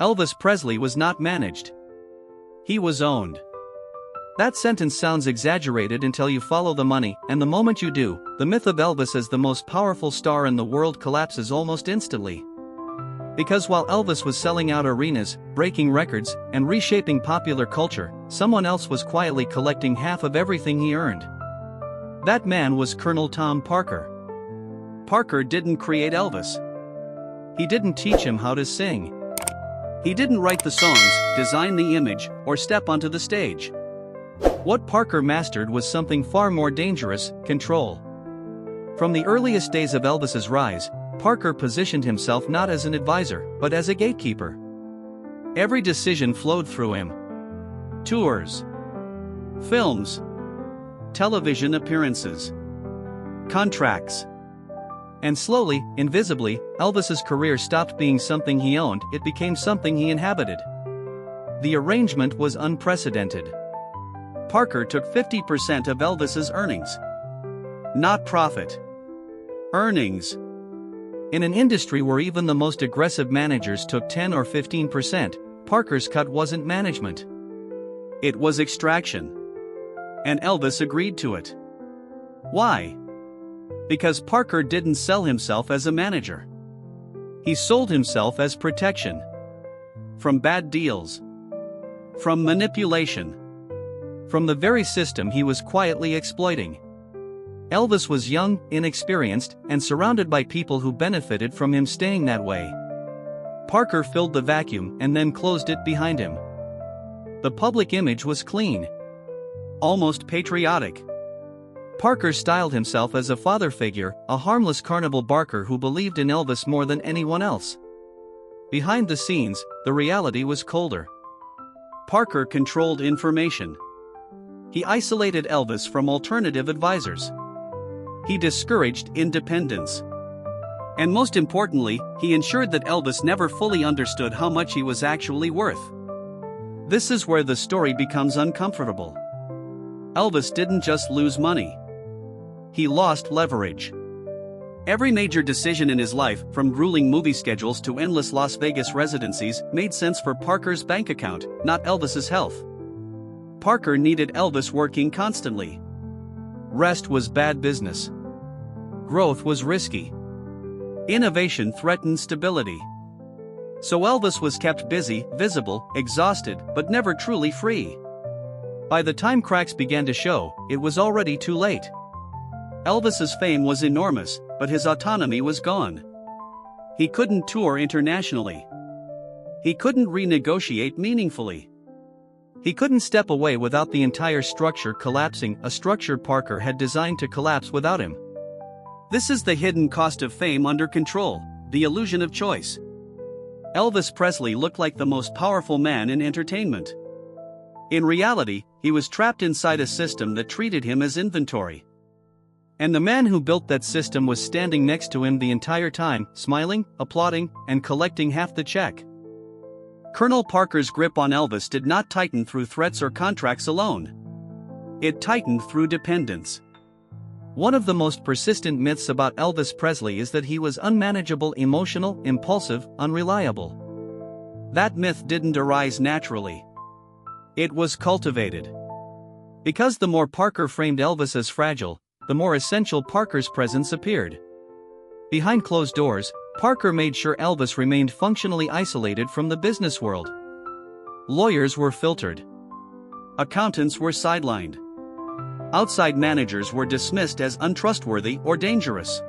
Elvis Presley was not managed. He was owned. That sentence sounds exaggerated until you follow the money, and the moment you do, the myth of Elvis as the most powerful star in the world collapses almost instantly. Because while Elvis was selling out arenas, breaking records, and reshaping popular culture, someone else was quietly collecting half of everything he earned. That man was Colonel Tom Parker. Parker didn't create Elvis. He didn't teach him how to sing. He didn't write the songs, design the image, or step onto the stage. What Parker mastered was something far more dangerous: control. From the earliest days of Elvis's rise, Parker positioned himself not as an advisor, but as a gatekeeper. Every decision flowed through him. Tours, films, television appearances, contracts. And slowly, invisibly, Elvis's career stopped being something he owned, it became something he inhabited. The arrangement was unprecedented. Parker took 50% of Elvis's earnings. Not profit. Earnings. In an industry where even the most aggressive managers took 10 or 15%, Parker's cut wasn't management. It was extraction. And Elvis agreed to it. Why? Because Parker didn't sell himself as a manager. He sold himself as protection. From bad deals. From manipulation. From the very system he was quietly exploiting. Elvis was young, inexperienced, and surrounded by people who benefited from him staying that way. Parker filled the vacuum and then closed it behind him. The public image was clean. Almost patriotic. Parker styled himself as a father figure, a harmless carnival barker who believed in Elvis more than anyone else. Behind the scenes, the reality was colder. Parker controlled information. He isolated Elvis from alternative advisors. He discouraged independence. And most importantly, he ensured that Elvis never fully understood how much he was actually worth. This is where the story becomes uncomfortable. Elvis didn't just lose money. He lost leverage. Every major decision in his life, from grueling movie schedules to endless Las Vegas residencies, made sense for Parker's bank account, not Elvis's health. Parker needed Elvis working constantly. Rest was bad business. Growth was risky. Innovation threatened stability. So Elvis was kept busy, visible, exhausted, but never truly free. By the time cracks began to show, it was already too late. Elvis's fame was enormous, but his autonomy was gone. He couldn't tour internationally. He couldn't renegotiate meaningfully. He couldn't step away without the entire structure collapsing, a structure Parker had designed to collapse without him. This is the hidden cost of fame under control, the illusion of choice. Elvis Presley looked like the most powerful man in entertainment. In reality, he was trapped inside a system that treated him as inventory. And the man who built that system was standing next to him the entire time, smiling, applauding, and collecting half the check. Colonel Parker's grip on Elvis did not tighten through threats or contracts alone. It tightened through dependence. One of the most persistent myths about Elvis Presley is that he was unmanageable, emotional, impulsive, unreliable. That myth didn't arise naturally. It was cultivated. Because the more Parker framed Elvis as fragile, the more essential Parker's presence appeared. Behind closed doors, Parker made sure Elvis remained functionally isolated from the business world. Lawyers were filtered. Accountants were sidelined. Outside managers were dismissed as untrustworthy or dangerous.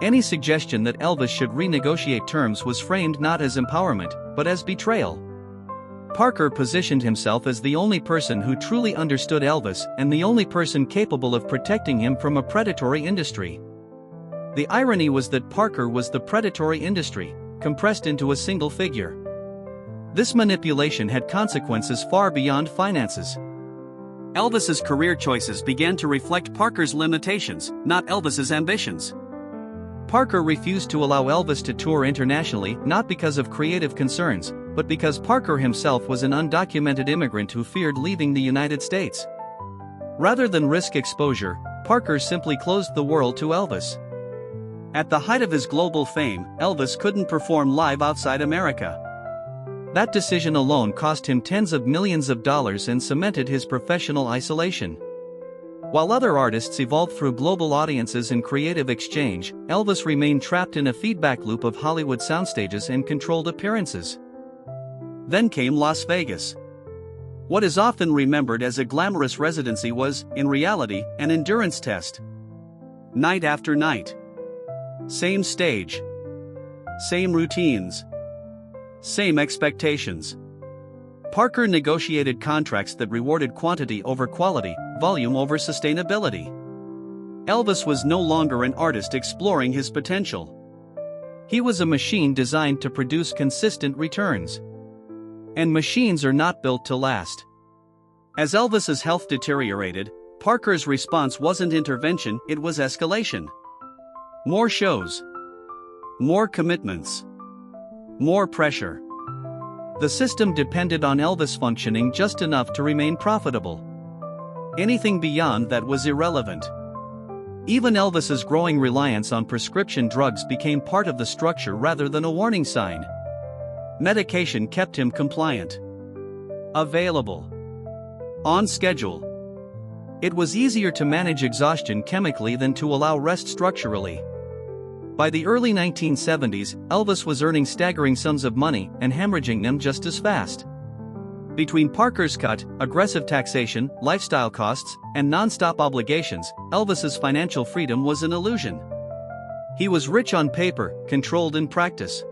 Any suggestion that Elvis should renegotiate terms was framed not as empowerment, but as betrayal. Parker positioned himself as the only person who truly understood Elvis and the only person capable of protecting him from a predatory industry. The irony was that Parker was the predatory industry, compressed into a single figure. This manipulation had consequences far beyond finances. Elvis's career choices began to reflect Parker's limitations, not Elvis's ambitions. Parker refused to allow Elvis to tour internationally, not because of creative concerns, but because Parker himself was an undocumented immigrant who feared leaving the United States. Rather than risk exposure, Parker simply closed the world to Elvis. At the height of his global fame, Elvis couldn't perform live outside America. That decision alone cost him tens of millions of dollars and cemented his professional isolation. While other artists evolved through global audiences and creative exchange, Elvis remained trapped in a feedback loop of Hollywood soundstages and controlled appearances. Then came Las Vegas. What is often remembered as a glamorous residency was, in reality, an endurance test. Night after night. Same stage. Same routines. Same expectations. Parker negotiated contracts that rewarded quantity over quality, volume over sustainability. Elvis was no longer an artist exploring his potential. He was a machine designed to produce consistent returns. And machines are not built to last. As Elvis's health deteriorated, Parker's response wasn't intervention, it was escalation. More shows. More commitments. More pressure. The system depended on Elvis functioning just enough to remain profitable. Anything beyond that was irrelevant. Even Elvis's growing reliance on prescription drugs became part of the structure rather than a warning sign. Medication kept him compliant. Available. On schedule. It was easier to manage exhaustion chemically than to allow rest structurally. By the early 1970s, Elvis was earning staggering sums of money and hemorrhaging them just as fast. Between Parker's cut, aggressive taxation, lifestyle costs, and non-stop obligations, Elvis's financial freedom was an illusion. He was rich on paper, controlled in practice.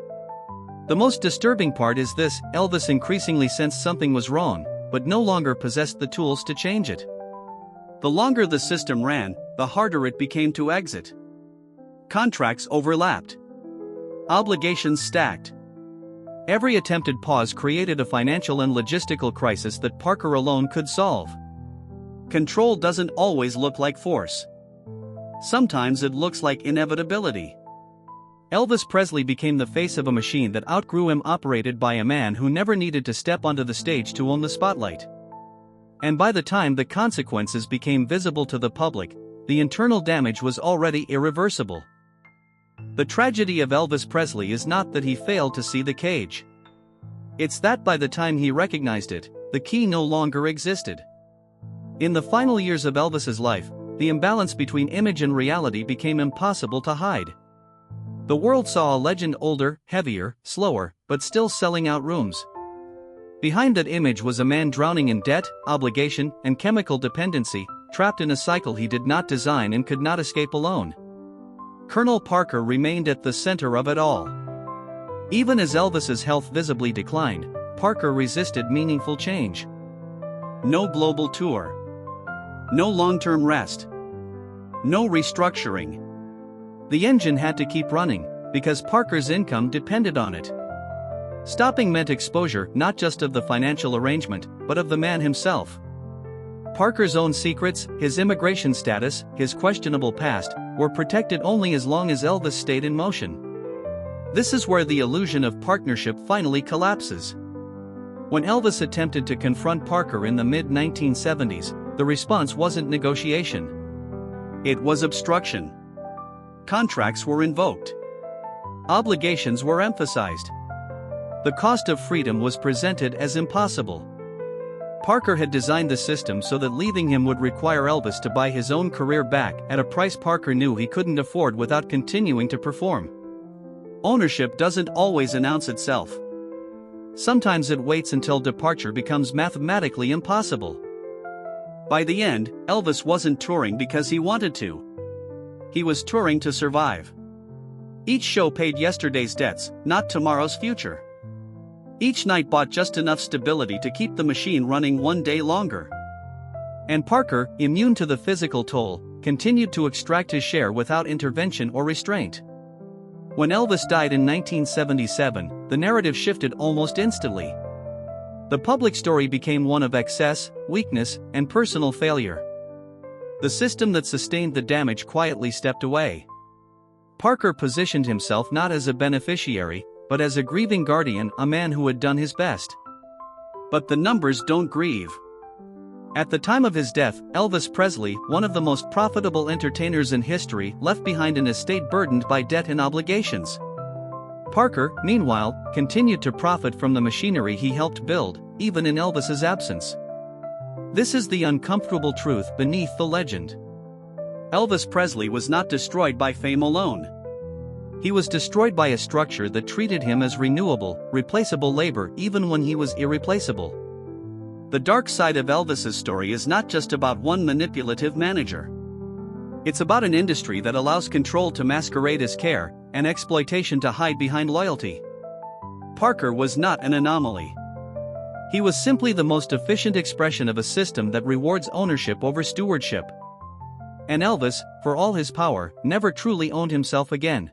The most disturbing part is this: Elvis increasingly sensed something was wrong, but no longer possessed the tools to change it. The longer the system ran, the harder it became to exit. Contracts overlapped. Obligations stacked. Every attempted pause created a financial and logistical crisis that Parker alone could solve. Control doesn't always look like force. Sometimes it looks like inevitability. Elvis Presley became the face of a machine that outgrew him, operated by a man who never needed to step onto the stage to own the spotlight. And by the time the consequences became visible to the public, the internal damage was already irreversible. The tragedy of Elvis Presley is not that he failed to see the cage. It's that by the time he recognized it, the key no longer existed. In the final years of Elvis's life, the imbalance between image and reality became impossible to hide. The world saw a legend older, heavier, slower, but still selling out rooms. Behind that image was a man drowning in debt, obligation, and chemical dependency, trapped in a cycle he did not design and could not escape alone. Colonel Parker remained at the center of it all. Even as Elvis's health visibly declined, Parker resisted meaningful change. No global tour. No long-term rest. No restructuring. The engine had to keep running, because Parker's income depended on it. Stopping meant exposure not just of the financial arrangement, but of the man himself. Parker's own secrets, his immigration status, his questionable past, were protected only as long as Elvis stayed in motion. This is where the illusion of partnership finally collapses. When Elvis attempted to confront Parker in the mid-1970s, the response wasn't negotiation. It was obstruction. Contracts were invoked. Obligations were emphasized. The cost of freedom was presented as impossible. Parker had designed the system so that leaving him would require Elvis to buy his own career back at a price Parker knew he couldn't afford without continuing to perform. Ownership doesn't always announce itself. Sometimes it waits until departure becomes mathematically impossible. By the end, Elvis wasn't touring because he wanted to. He was touring to survive. Each show paid yesterday's debts, not tomorrow's future. Each night bought just enough stability to keep the machine running one day longer. And Parker, immune to the physical toll, continued to extract his share without intervention or restraint. When Elvis died in 1977, the narrative shifted almost instantly. The public story became one of excess, weakness, and personal failure. The system that sustained the damage quietly stepped away. Parker positioned himself not as a beneficiary, but as a grieving guardian, a man who had done his best. But the numbers don't grieve. At the time of his death, Elvis Presley, one of the most profitable entertainers in history, left behind an estate burdened by debt and obligations. Parker, meanwhile, continued to profit from the machinery he helped build, even in Elvis's absence. This is the uncomfortable truth beneath the legend. Elvis Presley was not destroyed by fame alone. He was destroyed by a structure that treated him as renewable, replaceable labor even when he was irreplaceable. The dark side of Elvis's story is not just about one manipulative manager. It's about an industry that allows control to masquerade as care, and exploitation to hide behind loyalty. Parker was not an anomaly. He was simply the most efficient expression of a system that rewards ownership over stewardship. And Elvis, for all his power, never truly owned himself again.